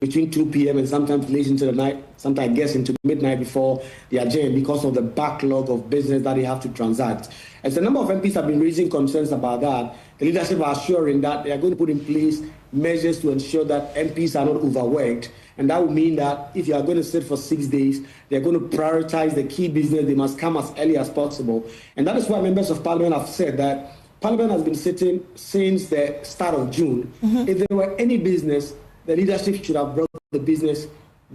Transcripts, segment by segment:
between 2 p.m. and sometimes late into the night, sometimes gets into midnight before the agenda because of the backlog of business that they have to transact. As a number of MPs have been raising concerns about that, the leadership are assuring that they are going to put in place measures to ensure that MPs are not overworked. And that will mean that if you are going to sit for 6 days, they're going to prioritize the key business. They must come as early as possible. And that is why members of Parliament have said that Parliament has been sitting since the start of June. If there were any business, the leadership should have brought the business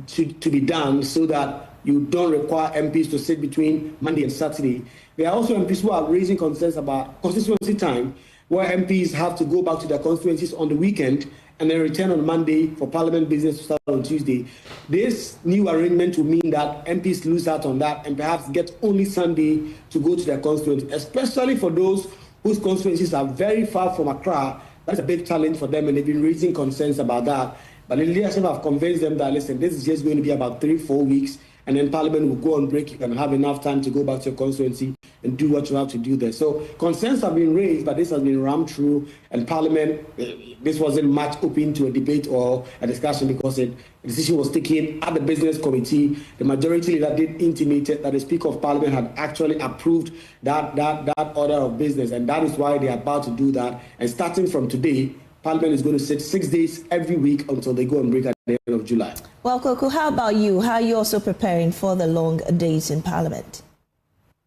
to be done so that you don't require MPs to sit between Monday and Saturday. There are also MPs who are raising concerns about constituency time, where MPs have to go back to their constituencies on the weekend and then return on Monday for Parliament business to start on Tuesday. This new arrangement will mean that MPs lose out on that and perhaps get only Sunday to go to their constituency, especially for those whose constituencies are very far from Accra. That's a big challenge for them, and they've been raising concerns about that. But the leadership have convinced them that, listen, this is just going to be about 3-4 weeks, and then Parliament will go on break. You can have enough time to go back to your constituency and do what you have to do there. So concerns have been raised, but this has been rammed through, and Parliament, this wasn't much open to a debate or a discussion because a decision was taken at the Business Committee. The majority leader did intimate that the Speaker of Parliament had actually approved that order of business, and that is why they are about to do that. And starting from today, Parliament is going to sit 6 days every week until they go on break at the end of July. Well, Kweku, how about you? How are you also preparing for the long days in Parliament?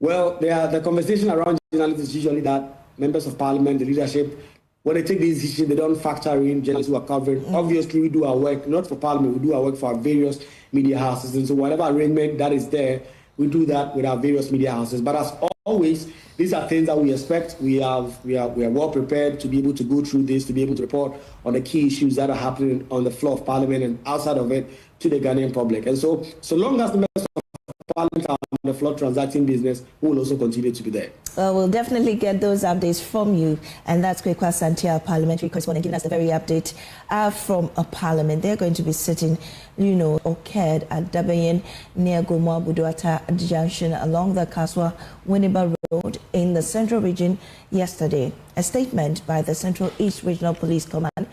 Well, the conversation around journalists is usually that members of Parliament, the leadership, when they take these issues, they don't factor in journalists who are covering. Obviously, we do our work, not for Parliament, we do our work for our various media houses. And so whatever arrangement that is there, we do that with our various media houses. But as always, these are things that we expect. We are well prepared to be able to go through this, to be able to report on the key issues that are happening on the floor of Parliament and outside of it to the Ghanaian public. And so long as the members of Parliament are on the floor transacting business, we will also continue to be there. Well, we'll definitely get those updates from you. And that's Kweku Asante, parliamentary correspondent, giving us the very update from a Parliament. They're going to be sitting, occurred at Dabayin near Goma Buduata Junction along the Kaswa Winneba Road in the Central Region yesterday. A statement by the Central East Regional Police Command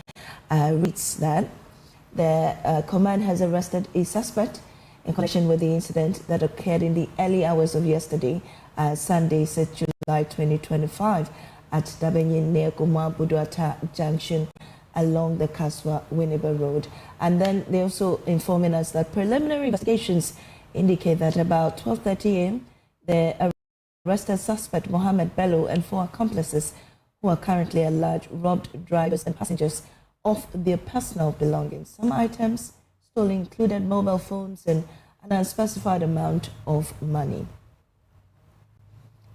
reads that the command has arrested a suspect in connection with the incident that occurred in the early hours of yesterday, Sunday, 6 July 2025, at Dabayin near Goma Buduata Junction along the Kaswa Winneba Road. And then they're also informing us that preliminary investigations indicate that about 12:30 a.m., the arrested suspect Mohammed Bello and 4 accomplices who are currently at large robbed drivers and passengers of their personal belongings. Some items stolen included mobile phones and an unspecified amount of money.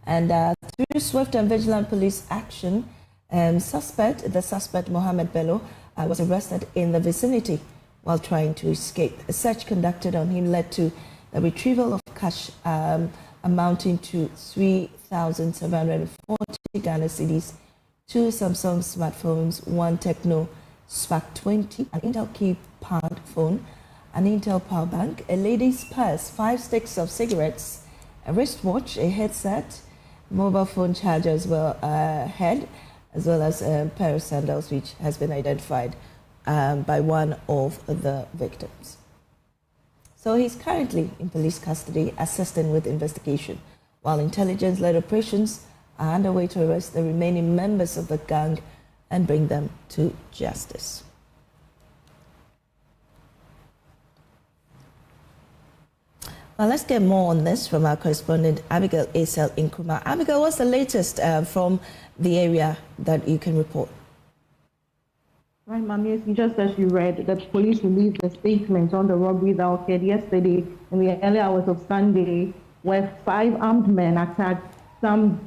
And through swift and vigilant police action, the suspect Mohammed Bello was arrested in the vicinity while trying to escape. A search conducted on him led to the retrieval of cash amounting to 3,740 Ghana cedis, 2 Samsung smartphones, 1 Tecno Spark 20, an Intel keypad phone, an Intel power bank, a lady's purse, 5 sticks of cigarettes, a wristwatch, a headset, mobile phone charger as well, head, as well as a pair of sandals, which has been identified by one of the victims. So he's currently in police custody, assisting with investigation, while intelligence-led operations are underway to arrest the remaining members of the gang and bring them to justice. Well, let's get more on this from our correspondent Abigail Asel in Kuma. Abigail, what's the latest from the area that you can report? Right, Mami, just as you read, the police released a statement on the robbery that occurred yesterday in the early hours of Sunday, where 5 armed men attacked some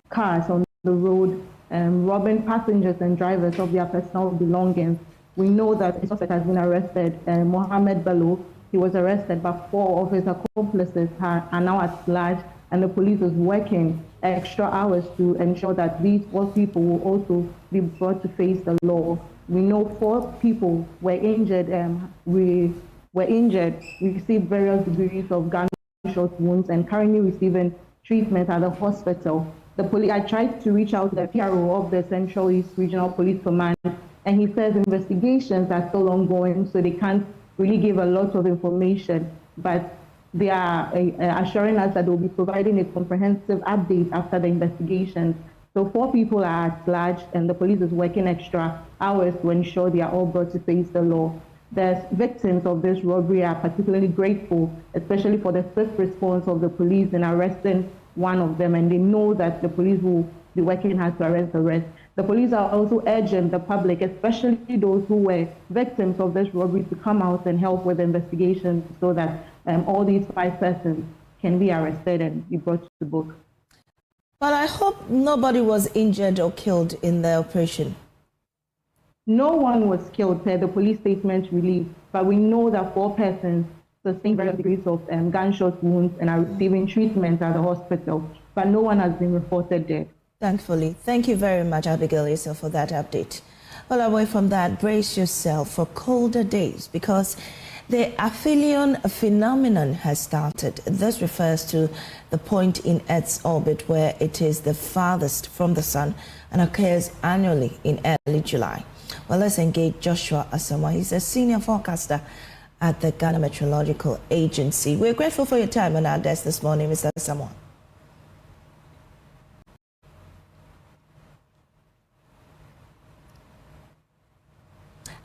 cars on the road, robbing passengers and drivers of their personal belongings. We know that a suspect has been arrested, Mohammed Bello. He was arrested, but 4 of his accomplices are now at large, and the police is working extra hours to ensure that these 4 people will also be brought to face the law. We know 4 people were injured. Received various degrees of gunshot wounds, and currently receiving treatment at the hospital. I tried to reach out to the PRO of the Central East Regional Police Command, and he says investigations are still ongoing, so they can't really give a lot of information, but they are assuring us that they'll be providing a comprehensive update after the investigations. So 4 people are at large, and the police is working extra hours to ensure they are all brought to face the law. The victims of this robbery are particularly grateful, especially for the swift response of the police in arresting one of them, and they know that the police will be working hard to arrest the rest. The police are also urging the public, especially those who were victims of this robbery, to come out and help with the investigation so that all these 5 persons can be arrested and be brought to book. Well, I hope nobody was injured or killed in the operation. No one was killed per the police statement released, but we know that 4 persons sustained various degrees of gunshot wounds and are receiving treatment at the hospital, but no one has been reported dead. Thankfully. Thank you very much, Abigail Issa, for that update. Well, away from that, brace yourself for colder days because the aphelion phenomenon has started. This refers to the point in Earth's orbit where it is the farthest from the sun and occurs annually in early July. Well, let's engage Joshua Asamoah. He's a senior forecaster at the Ghana Meteorological Agency. We're grateful for your time on our desk this morning, Mr. Asamoah.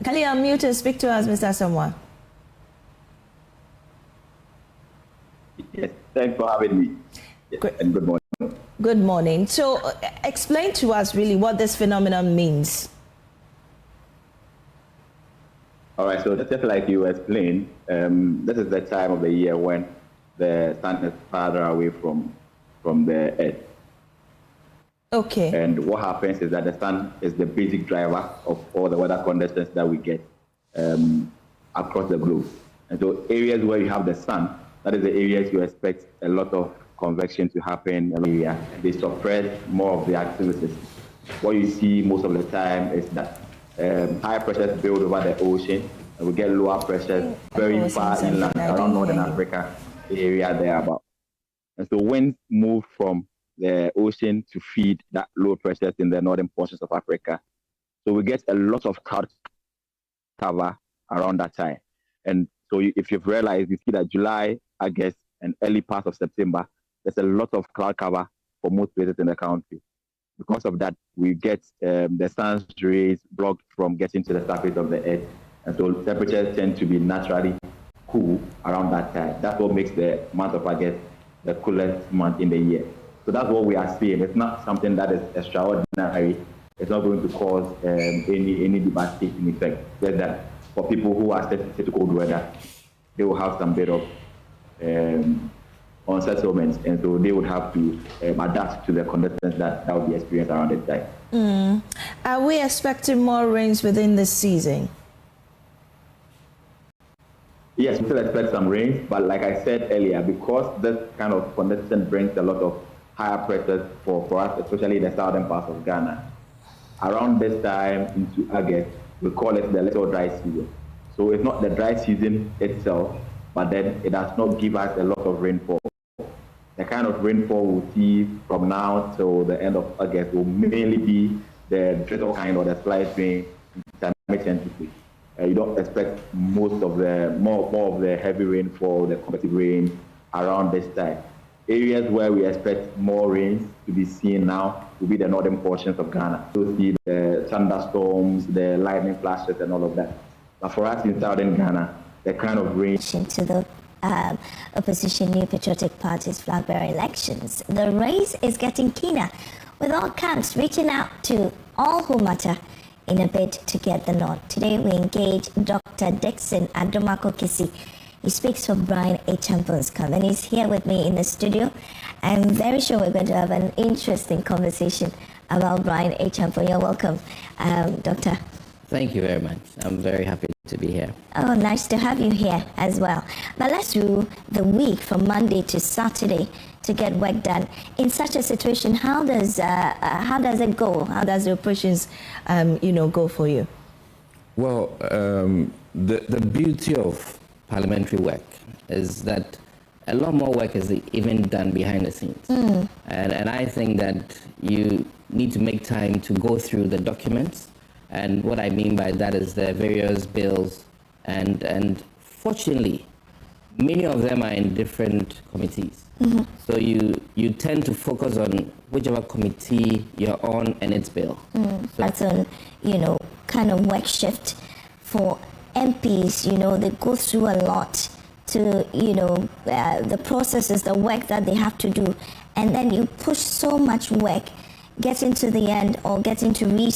Can you unmute and speak to us, Mr. Asamoah? Yes, thanks for having me. Yes, and good morning. Good morning. So explain to us really what this phenomenon means. All right, so just like you explained, this is the time of the year when the sun is farther away from the earth. Okay. And what happens is that the sun is the basic driver of all the weather conditions that we get across the globe. And so areas where you have the sun, that is the areas you expect a lot of convection to happen. They suppress more of the activities. What you see most of the time is that high pressures build over the ocean, and we get lower pressures very far inland around northern Africa, the area there about. And so winds move from the ocean to feed that low pressures in the northern portions of Africa. So we get a lot of cloud cover around that time. And so if you've realized, you see that July, August, and early parts of September, there's a lot of cloud cover for most places in the country. Because of that, we get the sun's rays blocked from getting to the surface of the earth. And so temperatures tend to be naturally cool around that time. That's what makes the month of August the coolest month in the year. So that's what we are seeing. It's not something that is extraordinary. It's not going to cause any devastating effect. Just that for people who are sensitive to cold weather, they will have some bit of unsettlement, and so they would have to adapt to the conditions that will be experienced around this time. Are we expecting more rains within this season? Yes, we still expect some rains, but like I said earlier, because this kind of condition brings a lot of higher pressures for us, especially in the southern parts of Ghana, around this time into August, we call it the little dry season. So it's not the dry season itself, but then it does not give us a lot of rainfall. The kind of rainfall we'll see from now till the end of August will mainly be the drizzle kind or the slight rain intermittently. You don't expect most of the more of the heavy rainfall, the convective rain around this time. Areas where we expect more rains to be seen now will be the northern portions of Ghana. So see the thunderstorms, the lightning flashes, and all of that. But for us in southern Ghana, the kind of rain to the opposition New Patriotic Party's flag-bearer elections, the race is getting keener, with all camps reaching out to all who matter in a bid to get the nod. Today we engage Dr. Dixon Adomako-Kisi. He speaks for Brian Acheampong's camp, and he's here with me in the studio. I'm very sure we're going to have an interesting conversation about Brian Acheampong. You're welcome, Doctor. Thank you very much. I'm very happy to be here. Oh, nice to have you here as well. But let's do the week from Monday to Saturday to get work done. In such a situation, how does it go? How does the operations, go for you? Well, the beauty of parliamentary work is that a lot more work is even done behind the scenes. And I think that you need to make time to go through the documents. And what I mean by that is the various bills and unfortunately, many of them are in different committees. So you tend to focus on whichever committee you're on and its bill. That's on, kind of work shift for MPs. They go through a lot to, the processes, the work that they have to do. And then you push so much work, getting to the end or getting to reach